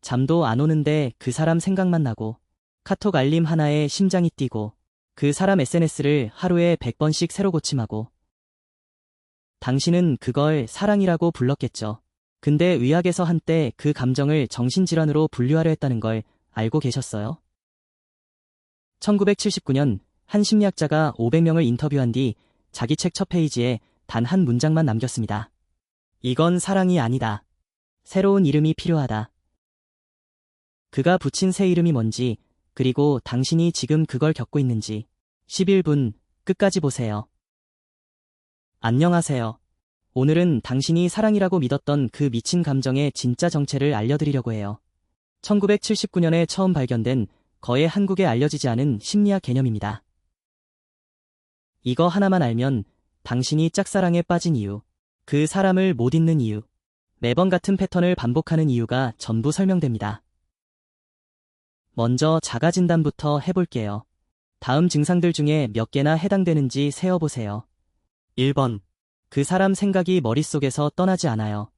잠도 안 오는데 그 사람 생각만 나고, 카톡 알림 하나에 심장이 뛰고, 그 사람 SNS를 하루에 100번씩 새로 고침하고. 당신은 그걸 사랑이라고 불렀겠죠. 근데 의학에서 한때 그 감정을 정신질환으로 분류하려 했다는 걸 알고 계셨어요? 1979년 한 심리학자가 500명을 인터뷰한 뒤 자기 책 첫 페이지에 단 한 문장만 남겼습니다. 이건 사랑이 아니다. 새로운 이름이 필요하다. 그가 붙인 새 이름이 뭔지, 그리고 당신이 지금 그걸 겪고 있는지 11분 끝까지 보세요. 안녕하세요. 오늘은 당신이 사랑이라고 믿었던 그 미친 감정의 진짜 정체를 알려드리려고 해요. 1979년에 처음 발견된 거의 한국에 알려지지 않은 심리학 개념입니다. 이거 하나만 알면 당신이 짝사랑에 빠진 이유, 그 사람을 못 잊는 이유, 매번 같은 패턴을 반복하는 이유가 전부 설명됩니다. 먼저 자가진단부터 해볼게요. 다음 증상들 중에 몇 개나 해당되는지 세어보세요. 1번. 그 사람 생각이 머릿속에서 떠나지 않아요.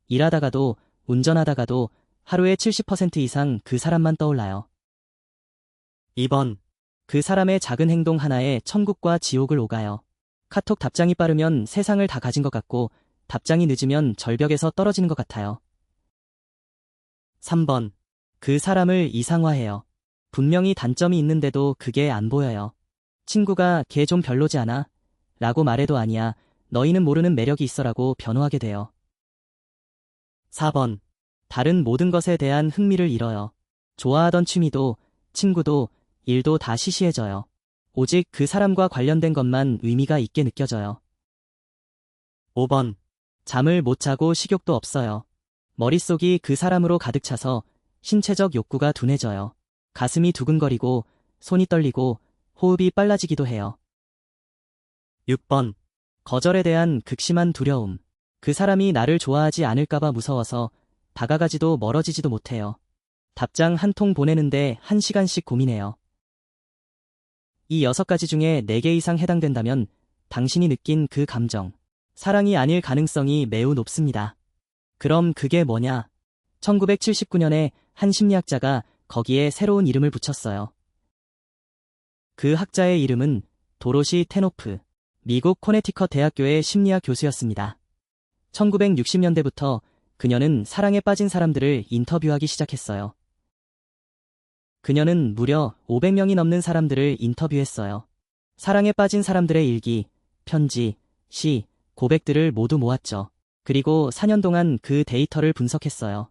일하다가도, 운전하다가도 하루에 70% 이상 그 사람만 떠올라요. 2번. 그 사람의 작은 행동 하나에 천국과 지옥을 오가요. 카톡 답장이 빠르면 세상을 다 가진 것 같고, 답장이 늦으면 절벽에서 떨어지는 것 같아요. 3번. 그 사람을 이상화해요. 분명히 단점이 있는데도 그게 안 보여요. 친구가 걔 좀 별로지 않아? 라고 말해도 아니야. 너희는 모르는 매력이 있어라고 변호하게 돼요. 4번. 다른 모든 것에 대한 흥미를 잃어요. 좋아하던 취미도, 친구도, 일도 다 시시해져요. 오직 그 사람과 관련된 것만 의미가 있게 느껴져요. 5번. 잠을 못 자고 식욕도 없어요. 머릿속이 그 사람으로 가득 차서 신체적 욕구가 둔해져요. 가슴이 두근거리고, 손이 떨리고, 호흡이 빨라지기도 해요. 6번. 거절에 대한 극심한 두려움. 그 사람이 나를 좋아하지 않을까봐 무서워서 다가가지도 멀어지지도 못해요. 답장 한 통 보내는데 1시간씩 고민해요. 이 6가지 중에 4개 이상 해당된다면 당신이 느낀 그 감정, 사랑이 아닐 가능성이 매우 높습니다. 그럼 그게 뭐냐? 1979년에 한 심리학자가 거기에 새로운 이름을 붙였어요. 그 학자의 이름은 도로시 테노프, 미국 코네티컷 대학교의 심리학 교수였습니다. 1960년대부터 그녀는 사랑에 빠진 사람들을 인터뷰하기 시작했어요. 그녀는 무려 500명이 넘는 사람들을 인터뷰했어요. 사랑에 빠진 사람들의 일기, 편지, 시, 고백들을 모두 모았죠. 그리고 4년 동안 그 데이터를 분석했어요.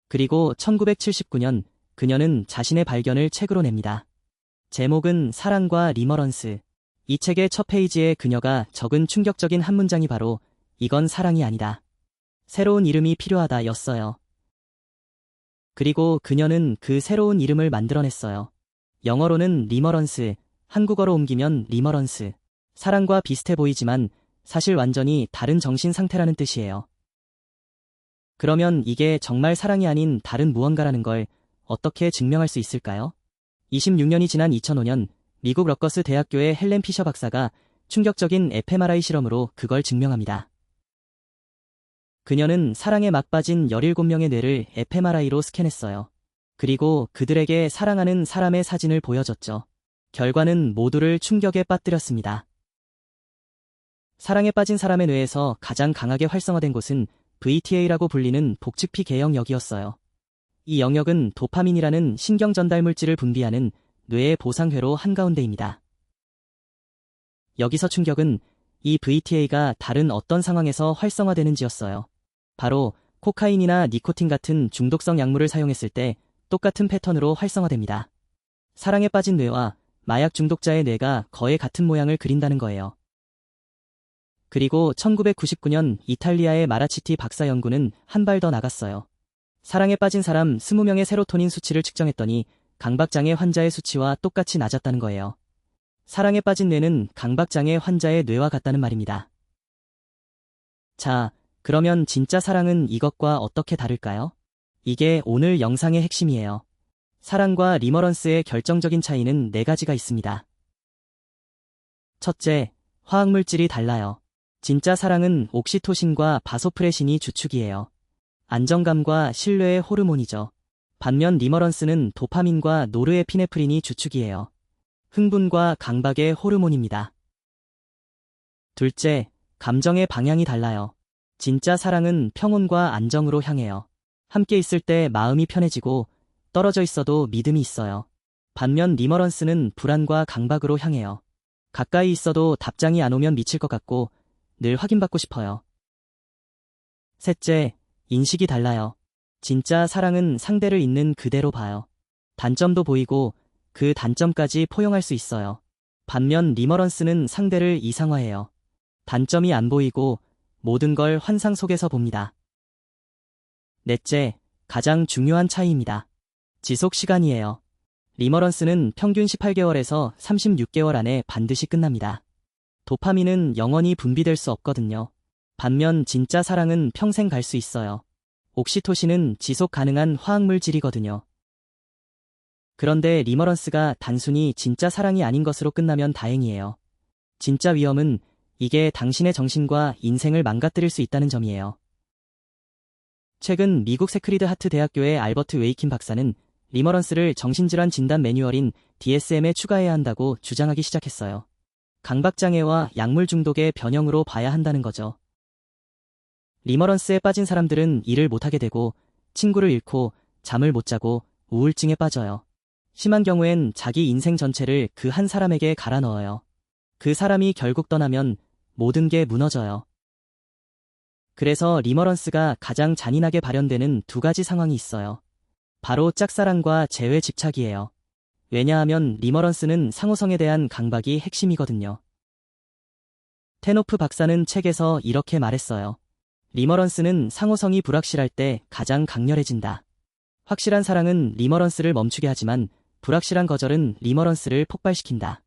그리고 1979년 그녀는 자신의 발견을 책으로 냅니다. 제목은 사랑과 리머런스. 이 책의 첫 페이지에 그녀가 적은 충격적인 한 문장이 바로 이건 사랑이 아니다. 새로운 이름이 필요하다 였어요. 그리고 그녀는 그 새로운 이름을 만들어냈어요. 영어로는 리머런스, 한국어로 옮기면 리머런스. 사랑과 비슷해 보이지만 사실 완전히 다른 정신 상태라는 뜻이에요. 그러면 이게 정말 사랑이 아닌 다른 무언가라는 걸 어떻게 증명할 수 있을까요? 26년이 지난 2005년 미국 러커스 대학교의 헬렌 피셔 박사가 충격적인 fMRI 실험으로 그걸 증명합니다. 그녀는 사랑에 막 빠진 17명의 뇌를 fMRI로 스캔했어요. 그리고 그들에게 사랑하는 사람의 사진을 보여줬죠. 결과는 모두를 충격에 빠뜨렸습니다. 사랑에 빠진 사람의 뇌에서 가장 강하게 활성화된 곳은 VTA라고 불리는 복측피 계영역이었어요. 이 영역은 도파민이라는 신경 전달 물질을 분비하는 뇌의 보상회로 한가운데입니다. 여기서 충격은 이 VTA가 다른 어떤 상황에서 활성화되는지였어요. 바로 코카인이나 니코틴 같은 중독성 약물을 사용했을 때 똑같은 패턴으로 활성화됩니다. 사랑에 빠진 뇌와 마약 중독자의 뇌가 거의 같은 모양을 그린다는 거예요. 그리고 1999년 이탈리아의 마라치티 박사 연구는 한 발 더 나갔어요. 사랑에 빠진 사람 20명의 세로토닌 수치를 측정했더니 강박장애 환자의 수치와 똑같이 낮았다는 거예요. 사랑에 빠진 뇌는 강박장애 환자의 뇌와 같다는 말입니다. 자, 그러면 진짜 사랑은 이것과 어떻게 다를까요? 이게 오늘 영상의 핵심이에요. 사랑과 리머런스의 결정적인 차이는 4가지가 있습니다. 첫째, 화학물질이 달라요. 진짜 사랑은 옥시토신과 바소프레신이 주축이에요. 안정감과 신뢰의 호르몬이죠. 반면 리머런스는 도파민과 노르에피네프린이 주축이에요. 흥분과 강박의 호르몬입니다. 둘째, 감정의 방향이 달라요. 진짜 사랑은 평온과 안정으로 향해요. 함께 있을 때 마음이 편해지고 떨어져 있어도 믿음이 있어요. 반면 리머런스는 불안과 강박으로 향해요. 가까이 있어도 답장이 안 오면 미칠 것 같고 늘 확인받고 싶어요. 셋째, 인식이 달라요. 진짜 사랑은 상대를 있는 그대로 봐요. 단점도 보이고 그 단점까지 포용할 수 있어요. 반면 리머런스는 상대를 이상화해요. 단점이 안 보이고 모든 걸 환상 속에서 봅니다. 넷째, 가장 중요한 차이입니다. 지속 시간이에요. 리머런스는 평균 18개월에서 36개월 안에 반드시 끝납니다. 도파민은 영원히 분비될 수 없거든요. 반면 진짜 사랑은 평생 갈 수 있어요. 옥시토신은 지속 가능한 화학물질이거든요. 그런데 리머런스가 단순히 진짜 사랑이 아닌 것으로 끝나면 다행이에요. 진짜 위험은 이게 당신의 정신과 인생을 망가뜨릴 수 있다는 점이에요. 최근 미국 세크리드 하트 대학교의 알버트 웨이킨 박사는 리머런스를 정신질환 진단 매뉴얼인 DSM에 추가해야 한다고 주장하기 시작했어요. 강박장애와 약물 중독의 변형으로 봐야 한다는 거죠. 리머런스에 빠진 사람들은 일을 못하게 되고 친구를 잃고 잠을 못 자고 우울증에 빠져요. 심한 경우엔 자기 인생 전체를 그 한 사람에게 갈아 넣어요. 그 사람이 결국 떠나면 모든 게 무너져요. 그래서 리머런스가 가장 잔인하게 발현되는 두 가지 상황이 있어요. 바로 짝사랑과 재회 집착이에요. 왜냐하면 리머런스는 상호성에 대한 강박이 핵심이거든요. 테노프 박사는 책에서 이렇게 말했어요. 리머런스는 상호성이 불확실할 때 가장 강렬해진다. 확실한 사랑은 리머런스를 멈추게 하지만 불확실한 거절은 리머런스를 폭발시킨다.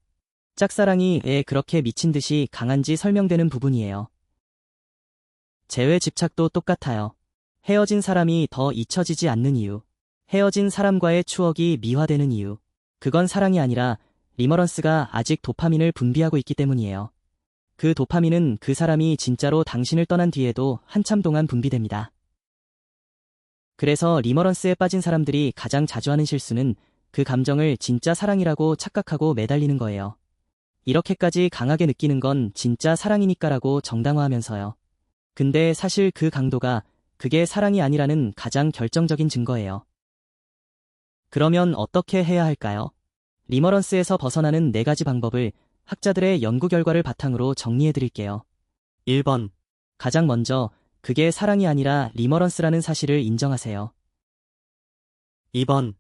짝사랑이 왜 그렇게 미친 듯이 강한지 설명되는 부분이에요. 재회 집착도 똑같아요. 헤어진 사람이 더 잊혀지지 않는 이유. 헤어진 사람과의 추억이 미화되는 이유. 그건 사랑이 아니라 리머런스가 아직 도파민을 분비하고 있기 때문이에요. 그 도파민은 그 사람이 진짜로 당신을 떠난 뒤에도 한참 동안 분비됩니다. 그래서 리머런스에 빠진 사람들이 가장 자주 하는 실수는 그 감정을 진짜 사랑이라고 착각하고 매달리는 거예요. 이렇게까지 강하게 느끼는 건 진짜 사랑이니까라고 정당화하면서요. 근데 사실 그 강도가 그게 사랑이 아니라는 가장 결정적인 증거예요. 그러면 어떻게 해야 할까요? 리머런스에서 벗어나는 4가지 방법을 학자들의 연구 결과를 바탕으로 정리해드릴게요. 1번. 가장 먼저 그게 사랑이 아니라 리머런스라는 사실을 인정하세요. 2번.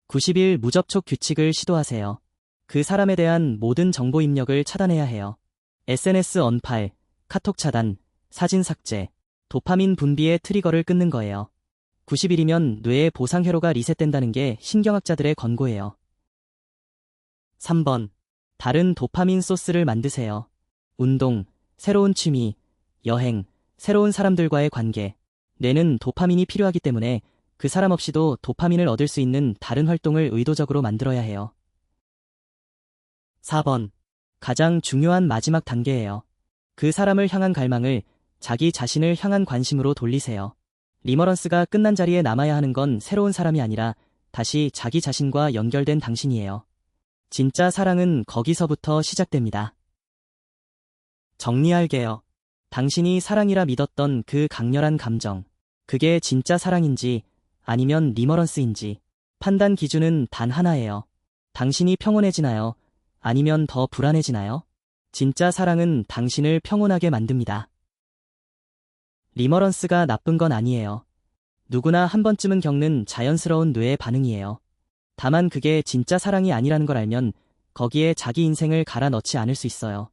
90일 무접촉 규칙을 시도하세요. 그 사람에 대한 모든 정보 입력을 차단해야 해요. SNS 언팔, 카톡 차단, 사진 삭제, 도파민 분비의 트리거를 끊는 거예요. 90일이면 뇌의 보상 회로가 리셋된다는 게 신경학자들의 권고예요. 3번. 다른 도파민 소스를 만드세요. 운동, 새로운 취미, 여행, 새로운 사람들과의 관계. 뇌는 도파민이 필요하기 때문에 그 사람 없이도 도파민을 얻을 수 있는 다른 활동을 의도적으로 만들어야 해요. 4번. 가장 중요한 마지막 단계예요. 그 사람을 향한 갈망을 자기 자신을 향한 관심으로 돌리세요. 리머런스가 끝난 자리에 남아야 하는 건 새로운 사람이 아니라 다시 자기 자신과 연결된 당신이에요. 진짜 사랑은 거기서부터 시작됩니다. 정리할게요. 당신이 사랑이라 믿었던 그 강렬한 감정, 그게 진짜 사랑인지 아니면 리머런스인지 판단 기준은 단 하나예요. 당신이 평온해지나요? 아니면 더 불안해지나요? 진짜 사랑은 당신을 평온하게 만듭니다. 리머런스가 나쁜 건 아니에요. 누구나 한 번쯤은 겪는 자연스러운 뇌의 반응이에요. 다만 그게 진짜 사랑이 아니라는 걸 알면 거기에 자기 인생을 갈아 넣지 않을 수 있어요.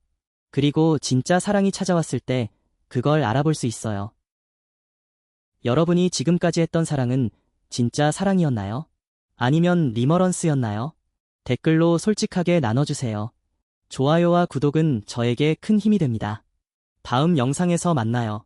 그리고 진짜 사랑이 찾아왔을 때 그걸 알아볼 수 있어요. 여러분이 지금까지 했던 사랑은 진짜 사랑이었나요? 아니면 리머런스였나요? 댓글로 솔직하게 나눠주세요. 좋아요와 구독은 저에게 큰 힘이 됩니다. 다음 영상에서 만나요.